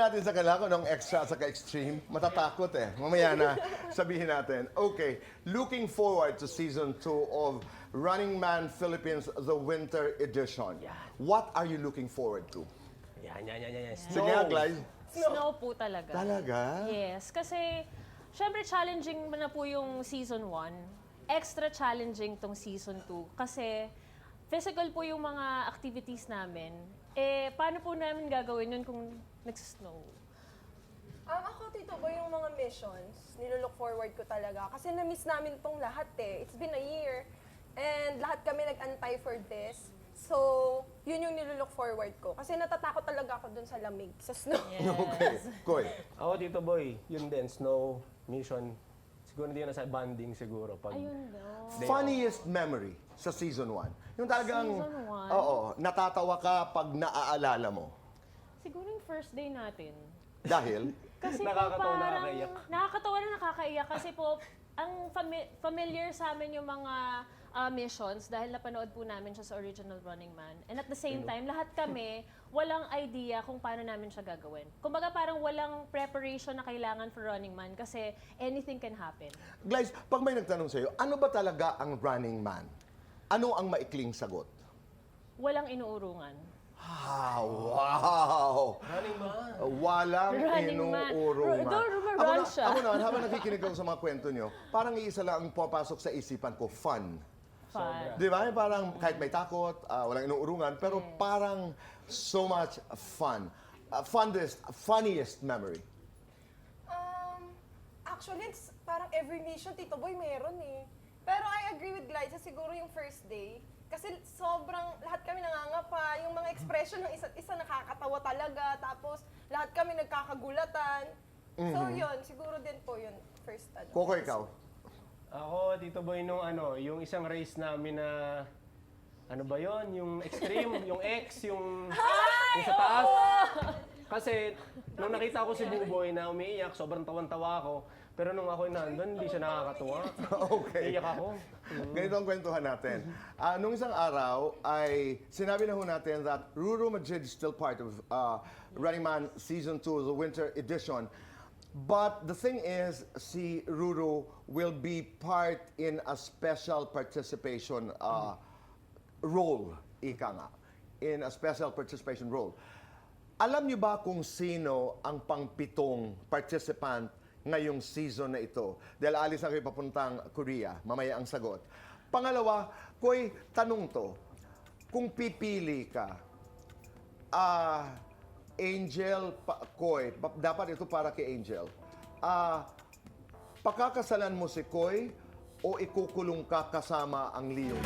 natin sa kanila kung anong extra sa ka-extreme. Matatakot eh. Mamaya na sabihin natin. Okay, looking forward to season 2 of Running Man Philippines, the Winter Edition. What are you looking forward to? Yan. Sige nga, Glyce. Snow po talaga. Talaga? Yes, kasi syempre challenging na po yung season 1. Extra challenging tong season 2 kasi physical po yung mga activities namin. Eh, paano po namin gagawin yun kung nag-snow? Ako, Tito Boy, yung mga missions, nilook forward ko talaga. Kasi na-miss namin tong lahat eh. It's been a year. And lahat kami nag-antay for this. So, yun yung nilook forward ko. Kasi natatakot talaga ako dun sa lamig, sa snow. Okay, Koy. Ako, Tito Boy, yun din, snow mission. Siguro hindi na sa bonding siguro. Pag Ayun daw. Funniest memory sa season 1? Yung talagang, Season 1? oo, natatawa ka pag naaalala mo. Siguro yung first day natin. Dahil, Kasi Nakakatawa, po parang, nakakaiyak. nakakatawa na nakakaiyak kasi po, ang familiar sa amin yung mga missions dahil napanood po namin siya sa original Running Man. And at the same time, lahat kami walang idea kung paano namin siya gagawin. Kumbaga parang walang preparation na kailangan for Running Man kasi anything can happen. Glyce, pag may nagtanong sa'yo, ano ba talaga ang Running Man? Ano ang maikling sagot? Walang inuurungan. Ah, wow! Running Man. Walang Running Man. inuurungan. Run siya. Ako naman, habang nakikinig ako sa mga kwento nyo, parang iisa lang ang papasok sa isipan ko, fun. Fun. Di ba? Parang kahit may takot, walang inuurungan, pero parang so much fun. Funniest memory. Actually, it's parang every mission, Tito Boy, meron eh. Pero I agree with Glyza, siguro yung first day. Kasi sobrang, lahat kami nangangapa, yung mga expression ng isa't isa nakakatawa talaga, tapos lahat kami nagkakagulatan. So yun, siguro din po yun, first Coco, ikaw? Ako, Tito Boy, nung yung isang race namin na, ano ba yon, yung extreme, yung X, yung sa taas. Kasi, nung nakita ko si Buboy na umiiyak, sobrang tawan-tawa ako. Pero nung ako nandun, hindi siya nakakatuwa. Okay. Iyak ako. Ganito ang kwentuhan natin. Nung isang araw ay sinabi na ho natin that Ruru Majid is still part of Running Man Season 2, the Winter Edition. But the thing is, si Ruru will be part in a special participation role, ika nga. In a special participation role. Alam niyo ba kung sino ang pang-pitong participant ngayong season na ito? Dahil alis na kayo papuntang Korea, mamaya ang sagot. Pangalawa, Koy, tanong to, kung pipili ka, Angel, Koy, dapat ito para kay Angel, pakakasalan mo si Koy o ikukulong ka kasama ang Leo?